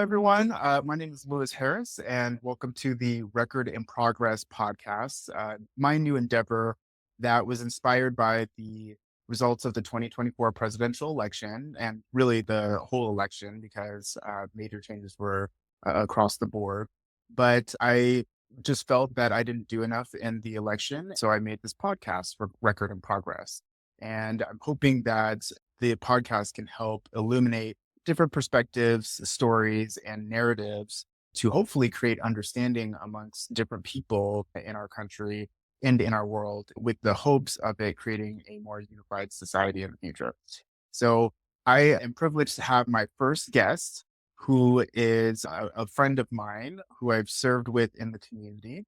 everyone. My name is Lewis Harris, and welcome to the Record in Progress podcast. My new endeavor that was inspired by the results of the 2024 presidential election and really the whole election because major changes were across the board. But I just felt that I didn't do enough in the election. So I made this podcast for Record in Progress. And I'm hoping that the podcast can help illuminate different perspectives, stories, and narratives to hopefully create understanding amongst different people in our country and in our world with the hopes of it creating a more unified society in the future. So I am privileged to have my first guest, who is a friend of mine who I've served with in the community.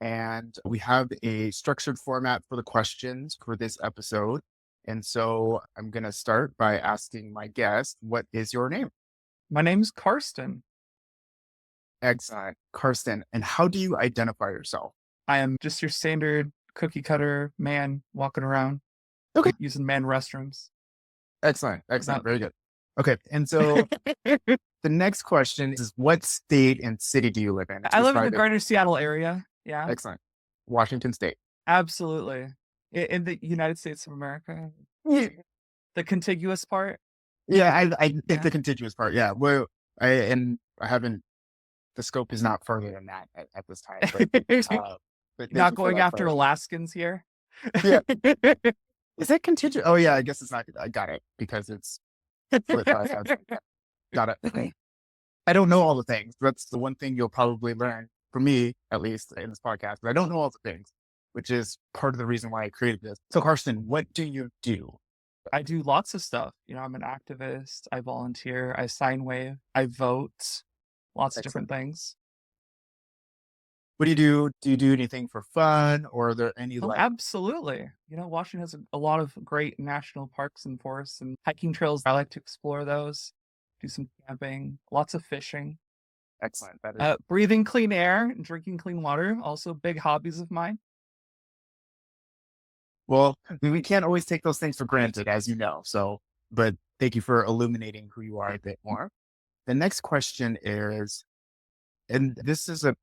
And we have a structured format for the questions for this episode. And so I'm going to start by asking my guest, what is your name? My name's Carsten. Excellent. Carsten. And how do you identify yourself? I am just your standard cookie cutter man walking around. Okay. Using man restrooms. Excellent. Very good. Okay. And so the next question is, what state and city do you live in? I live in the greater Seattle area. Yeah. Excellent. Washington State. Absolutely. In the United States of America. Yeah. The contiguous part. Yeah, I think the contiguous part. Yeah. Well, I haven't, the scope is not further than that at this time. But not going after Alaskans here. Yeah. Is that contiguous? Oh yeah, I guess it's not. I got it because it's got it. Okay. I don't know all the things. That's the one thing you'll probably learn from me, at least in this podcast. But I don't know all the things, which is part of the reason why I created this. So Carsten, what do you do? I do lots of stuff. I'm an activist. I volunteer. I sign wave. I vote. Lots of different things. What do you do? Do you do anything for fun, or are there any Absolutely. Washington has a lot of great national parks and forests and hiking trails. I like to explore those, do some camping, lots of fishing. Excellent. That is breathing clean air and drinking clean water, also big hobbies of mine. Well, we can't always take those things for granted, as you know. So, but thank you for illuminating who you are a bit more. The next question is, and this is a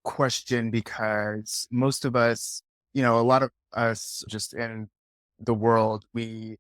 question because most of us, a lot of us just in the world, we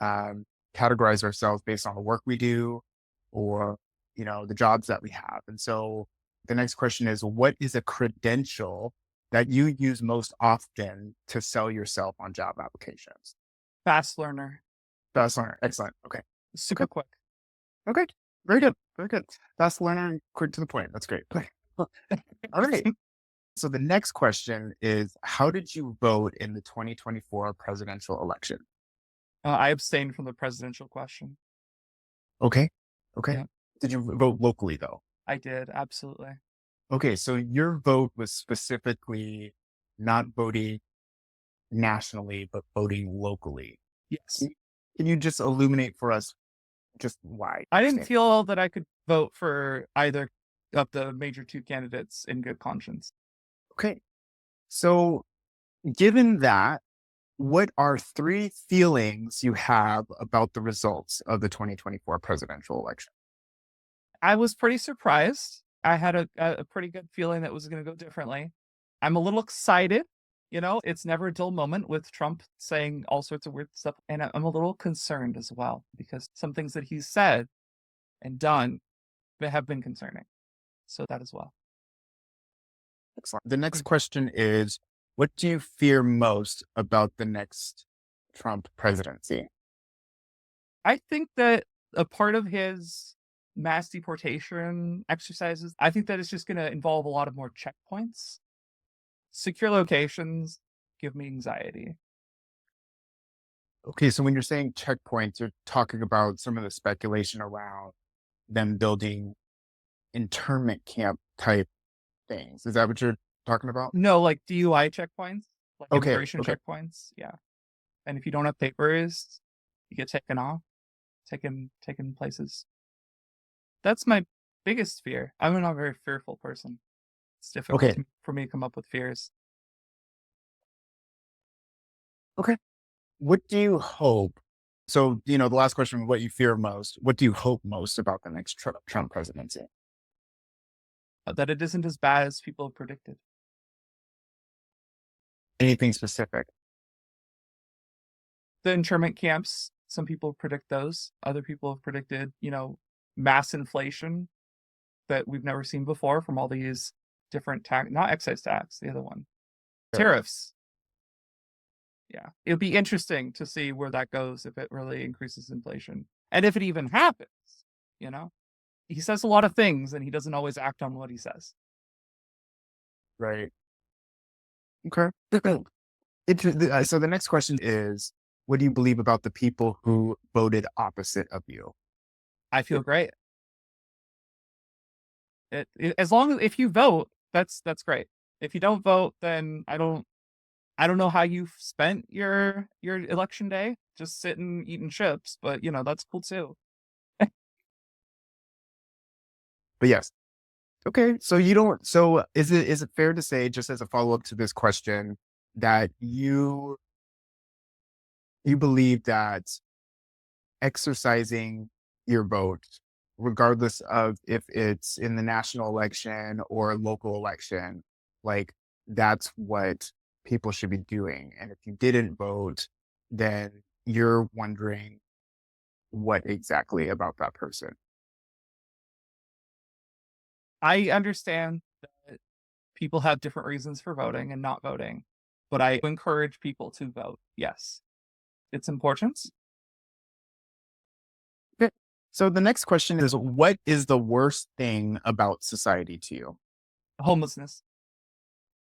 categorize ourselves based on the work we do or, the jobs that we have. And so the next question is, what is a credential that you use most often to sell yourself on job applications? Fast learner. Excellent. Okay. Super quick. Okay. Very good. Fast learner and quick to the point. That's great. All right. So the next question is, how did you vote in the 2024 presidential election? I abstained from the presidential question. Okay. Yeah. Did you vote locally though? I did. Absolutely. Okay. So your vote was specifically not voting nationally, but voting locally. Yes. Can you just illuminate for us just why? I didn't feel that I could vote for either of the major two candidates in good conscience. Okay. So given that, what are three feelings you have about the results of the 2024 presidential election? I was pretty surprised. I had a pretty good feeling that it was going to go differently. I'm a little excited. It's never a dull moment with Trump saying all sorts of weird stuff. And I'm a little concerned as well because some things that he's said and done have been concerning. So that as well. Excellent. The next question is, what do you fear most about the next Trump presidency? I think that a part of his mass deportation exercises, I think that it's just going to involve a lot of more checkpoints. Secure locations give me anxiety. Okay, so when you're saying checkpoints, you're talking about some of the speculation around them building internment camp type things. Is that what you're talking about? No, like DUI checkpoints, like immigration Okay. checkpoints. Yeah. And if you don't have papers, you get taken off, taken places. That's my biggest fear. I'm not a very fearful person. It's difficult for me to come up with fears. Okay. What do you hope? So, the last question, what you fear most, what do you hope most about the next Trump presidency? that it isn't as bad as people have predicted. Anything specific? The internment camps, some people predict those. Other people have predicted, mass inflation that we've never seen before from all these different tax, not excise tax, the other one, Sure. tariffs. Yeah. It'll be interesting to see where that goes if it really increases inflation. And if it even happens, you know? He says a lot of things and he doesn't always act on what he says. Right. Okay. So the next question is, what do you believe about the people who voted opposite of you? I feel great. As long as if you vote, that's great. If you don't vote, then I don't know how you've spent your election day, just sitting eating chips, but that's cool too. But yes. Okay. So you don't, so is it fair to say, just as a follow-up to this question, that you believe that exercising your vote, regardless of if it's in the national election or local election, like that's what people should be doing. And if you didn't vote, then you're wondering what exactly about that person. I understand that people have different reasons for voting and not voting, but I encourage people to vote. Yes. It's important. Okay. So the next question is, what is the worst thing about society to you? Homelessness.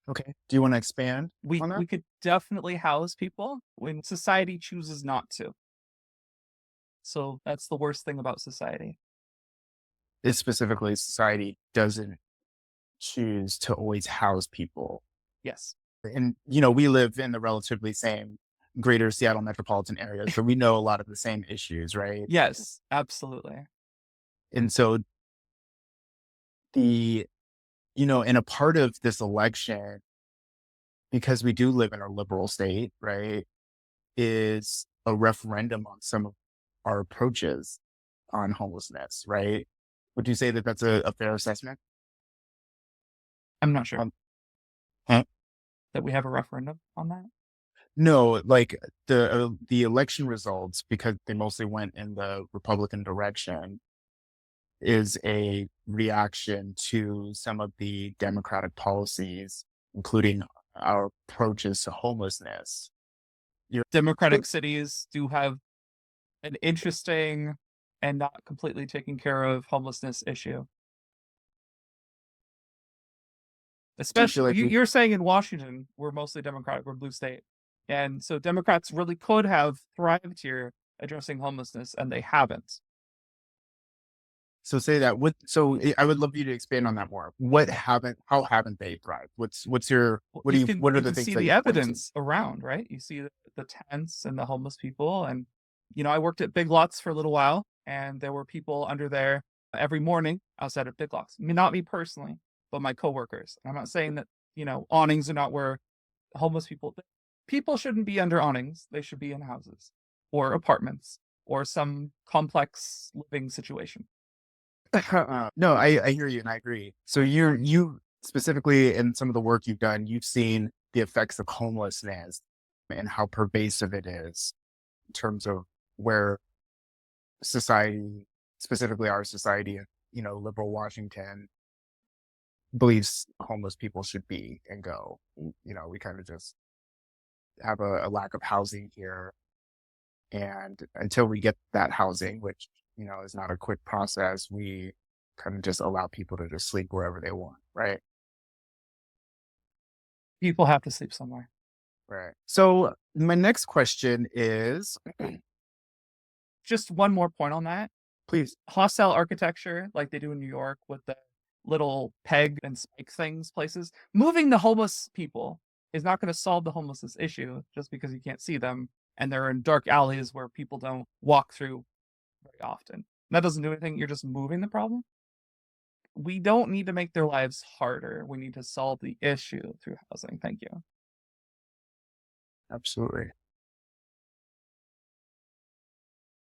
Okay. Do you want to expand We on that? we could definitely house people when society chooses not to. So that's the worst thing about society. It's specifically society doesn't choose to always house people. Yes. And, we live in the relatively same greater Seattle metropolitan area. So we know a lot of the same issues, right? Yes, absolutely. And so the, and a part of this election, because we do live in a liberal state, right, is a referendum on some of our approaches on homelessness, right? Would you say that that's a fair assessment? I'm not sure Um, huh? that we have a referendum on that. No, like the election results, because they mostly went in the Republican direction, is a reaction to some of the Democratic policies, including our approaches to homelessness. You're Democratic cities do have an interesting and not completely taken care of homelessness issue. do you feel Especially like we you're saying in Washington, we're mostly Democratic, we're blue state. And so Democrats really could have thrived here addressing homelessness, and they haven't. so say that I would love you to expand on that more. How haven't they thrived? Well, you can what are you the can things see that the you point to? evidence around, right? You see the tents and the homeless people, and I worked at Big Lots for a little while, and there were people under there every morning outside of Big Lots. I mean, not me personally, but my coworkers. And I'm not saying that awnings are not where homeless people shouldn't be under awnings. They should be in houses or apartments or some complex living situation. No, I hear you and I agree. So you specifically in some of the work you've done, you've seen the effects of homelessness and how pervasive it is in terms of where society, specifically our society, liberal Washington, believes homeless people should be and go. We kind of just have a lack of housing here. And until we get that housing, which, is not a quick process, we kind of just allow people to just sleep wherever they want. Right. People have to sleep somewhere. Right. So my next question is, Just one more point on that. please. Hostile architecture, like they do in New York with the little peg and spike things places. Moving the homeless people is not going to solve the homelessness issue just because you can't see them and they're in dark alleys where people don't walk through very often. That doesn't do anything. You're just moving the problem. We don't need to make their lives harder. We need to solve the issue through housing. Thank you. Absolutely.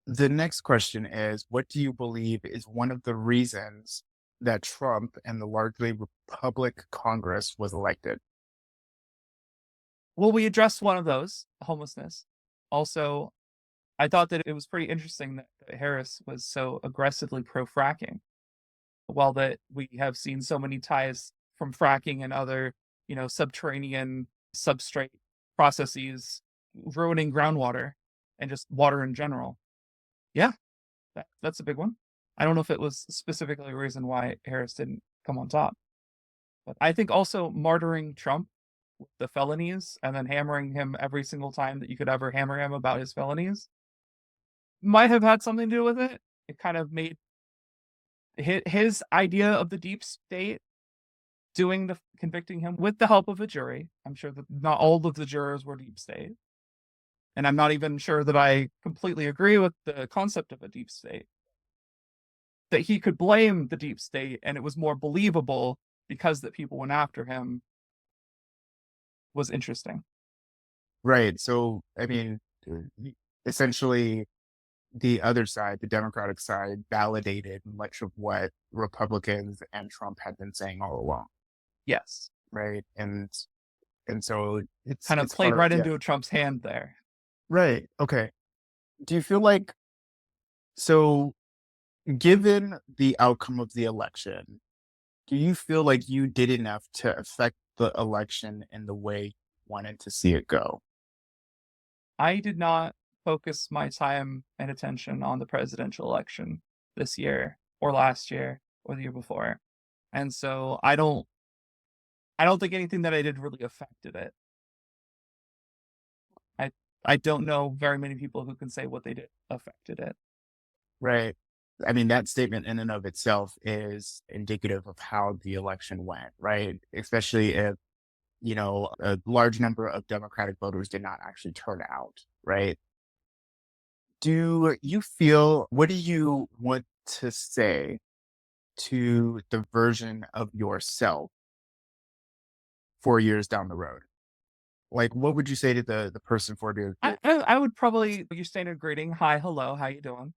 The next question is, what do you believe is one of the reasons that Trump and the largely Republic Congress was elected? Well, we addressed one of those, homelessness. Also, I thought that it was pretty interesting that Harris was so aggressively pro fracking, while that we have seen so many ties from fracking and other, subterranean substrate processes ruining groundwater and just water in general. Yeah, that's a big one. I don't know if it was specifically a reason why Harris didn't come on top, but I think also martyring Trump with the felonies and then hammering him every single time that you could ever hammer him about his felonies might have had something to do with it. It kind of made his idea of the deep state doing the convicting him with the help of a jury. I'm sure that not all of the jurors were deep state. And I'm not even sure that I completely agree with the concept of a deep state. That he could blame the deep state and it was more believable because that people went after him was interesting. Right. So, I mean, essentially, the other side, the Democratic side, validated much of what Republicans and Trump had been saying all along, Yes. right? And so Kind of it's played hard, right yeah. into Trump's hand there. Right. Okay. Do you feel like so given the outcome of the election, do you feel like you did enough to affect the election in the way you wanted to see it go? I did not focus my time and attention on the presidential election this year or last year or the year before. And so I don't think anything that I did really affected it. I I don't know very many people who can say what they did affected it. Right. I mean, that statement in and of itself is indicative of how the election went, right? Especially if, a large number of Democratic voters did not actually turn out, right? Do you feel, what do you want to say to the version of yourself 4 years down the road? Like, what would you say to the person 4 years? I would probably your standard greeting, hi, hello, how you doing?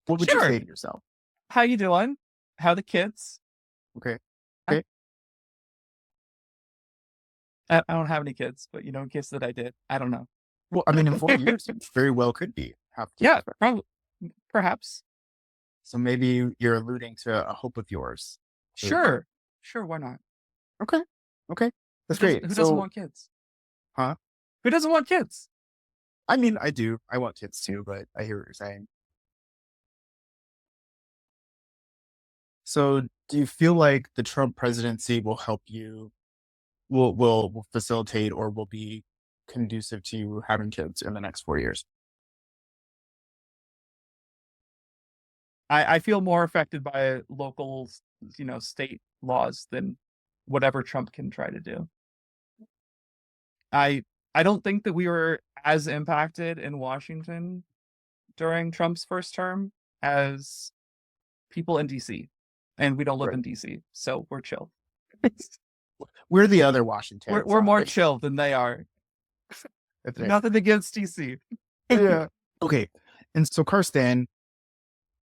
What would you Sure. say to yourself? How you doing? How the kids? Okay. I, Okay. I don't have any kids, but in case that I did, I don't know. Well, I mean, in 4 years, you very well could be have Yeah, kids. probably, perhaps. So maybe you're alluding to a hope of yours. Sure. Sure, why not? Okay. Okay. Who That's doesn't great. who doesn't So, want kids? huh? Who doesn't want kids? I mean, I do. I want kids too, but I hear what you're saying. So, do you feel like the Trump presidency will help you, will facilitate or will be conducive to you having kids in the next 4 years? I feel more affected by local, state laws than whatever Trump can try to do. I I don't think that we were as impacted in Washington during Trump's first term as people in DC. And we don't live Right. in DC, so we're chill. We're the other We're Washington we're more side. chill than they are. That's right. Nothing against DC. Yeah. Okay. And so, Karsten,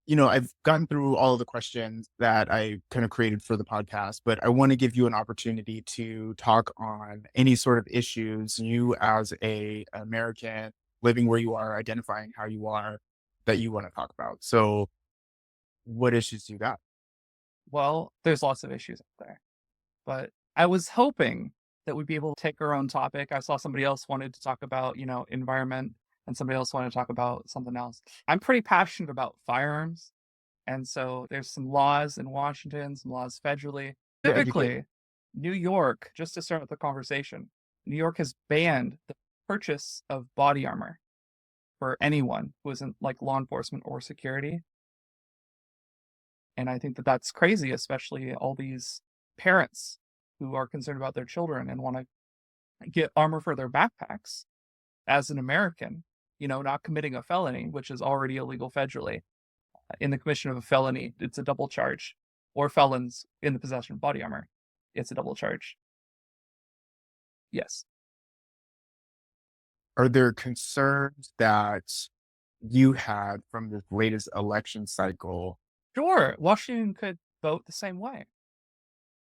I've gotten through all of the questions that I kind of created for the podcast, but I want to give you an opportunity to talk on any sort of issues you as a American living where you are, identifying how you are, that you want to talk about. So what issues do you got? Well, there's lots of issues out there. But I was hoping that we'd be able to take our own topic. I saw somebody else wanted to talk about, environment, and somebody else wanted to talk about something else. I'm pretty passionate about firearms. And so there's some laws in Washington, some laws federally. Yeah, educate. Specifically, New York, just to start the conversation, New York has banned the purchase of body armor for anyone who isn't like law enforcement or security. And I think that that's crazy, especially all these parents who are concerned about their children and want to get armor for their backpacks as an American, not committing a felony, which is already illegal federally. In the commission of a felony, it's a double charge, or felons in the possession of body armor, it's a double charge. Yes. Are there concerns that you had from this latest election cycle Sure, Washington could vote the same way.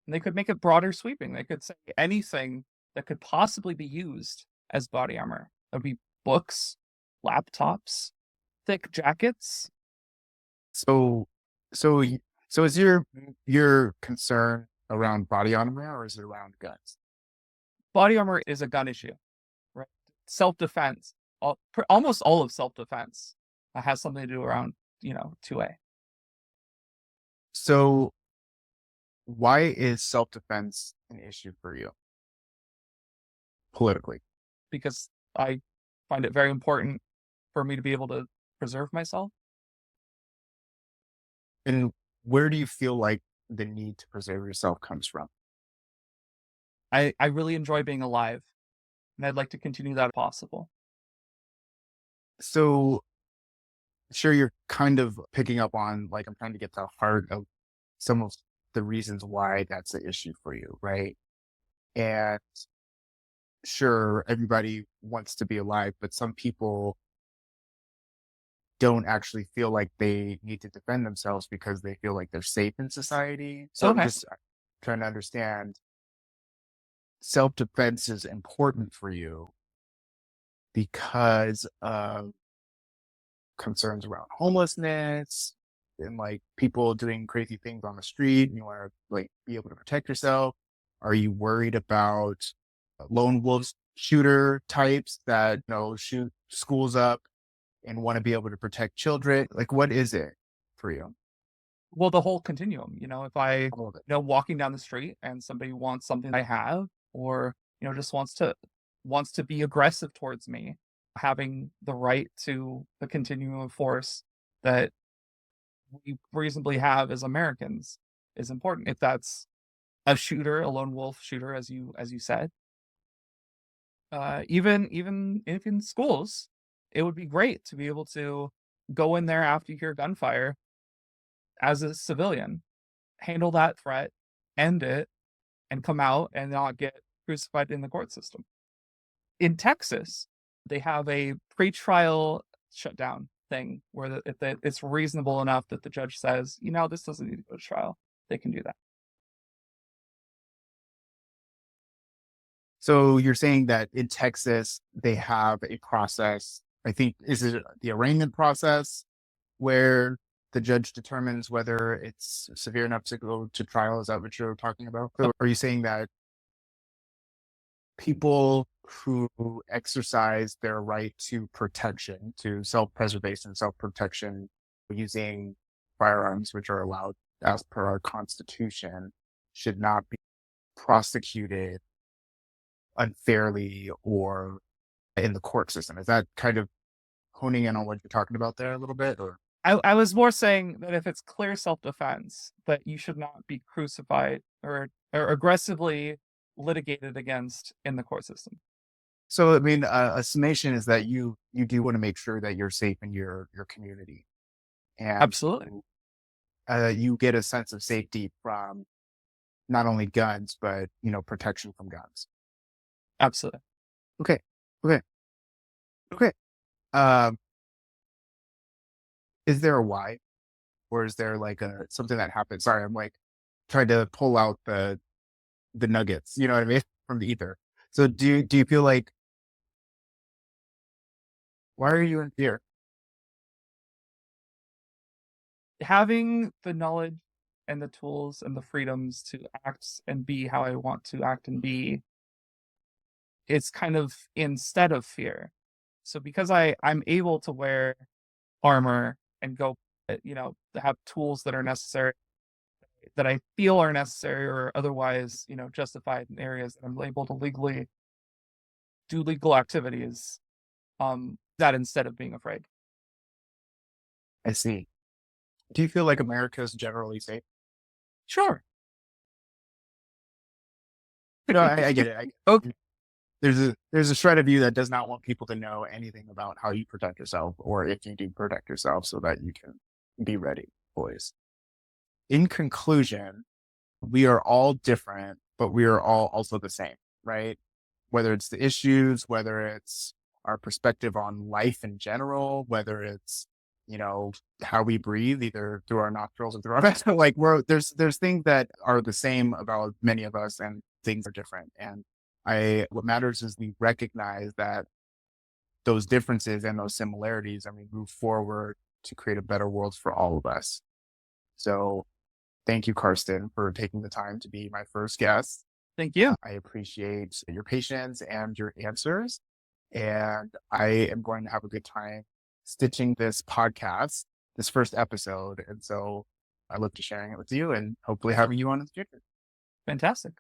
And they could make it broader sweeping. They could say anything that could possibly be used as body armor. That would be books, laptops, thick jackets. So, so, so is your concern around body armor or is it around guns? Body armor is a gun issue, right? Self defense, almost all of self defense has something to do around 2A. So, why is self-defense an issue for you politically? Because I find it very important for me to be able to preserve myself. And where do you feel like the need to preserve yourself comes from? I really enjoy being alive, and I'd like to continue that if possible. So, sure, you're kind of picking up on like I'm trying to get to the heart of some of the reasons why that's an issue for you, right? And sure, everybody wants to be alive, but some people don't actually feel like they need to defend themselves because they feel like they're safe in society. So I'm Okay. just trying to understand self-defense is important for you because of concerns around homelessness and like people doing crazy things on the street and you want to like be able to protect yourself. Are you worried about lone wolf shooter types that shoot schools up and want to be able to protect children? Like, what is it for you? Well, the whole continuum. If I All of it. walking down the street and somebody wants something I have, or just wants to be aggressive towards me, having the right to the continuum of force that we reasonably have as Americans is important. If that's a shooter, a lone wolf shooter, as you said, even if in schools, it would be great to be able to go in there after you hear gunfire as a civilian, handle that threat, end it, and come out and not get crucified in the court system. In Texas, they have a pretrial shutdown thing where if it's reasonable enough that the judge says, this doesn't need to go to trial, they can do that. So you're saying that in Texas they have a process. I think is it the arraignment process where the judge determines whether it's severe enough to go to trial. Is that what you're talking about? So are you saying that people who exercise their right to protection, to self-preservation, self-protection using firearms, which are allowed as per our Constitution, should not be prosecuted unfairly or in the court system? Is that kind of honing in on what you're talking about there a little bit? Or I was more saying that if it's clear self-defense, that you should not be crucified or aggressively litigated against in the court system. so, I mean, a summation is that you do want to make sure that you're safe in your community, and Absolutely. you get a sense of safety from not only guns, but protection from guns. Absolutely. Okay, okay, okay. Um, is there a why, or is there like a something that happens? Sorry, I'm like trying to pull out the nuggets. You know what I mean from the ether. So do you feel like why are you in fear? Having the knowledge and the tools and the freedoms to act and be how I want to act and be, it's kind of instead of fear. So because I'm able to wear armor and go, have tools that are necessary, that I feel are necessary or otherwise, justified in areas that I'm able to legally do legal activities, that instead of being afraid. I see. Do you feel like America is generally safe? Sure. No, I get it. I get Okay. it. There's a shred of you that does not want people to know anything about how you protect yourself or if you do protect yourself so that you can be ready, boys. In conclusion, we are all different, but we are all also the same, right? Whether it's the issues, whether it's our perspective on life in general, whether it's how we breathe, either through our nostrils or through our mouth. Like there's things that are the same about many of us, and things are different. And what matters is we recognize that those differences and those similarities, and we move forward to create a better world for all of us. So thank you, Karsten, for taking the time to be my first guest. Thank you. I appreciate your patience and your answers. And I am going to have a good time stitching this podcast, this first episode. And so I look to sharing it with you and hopefully having you on in the future. Fantastic.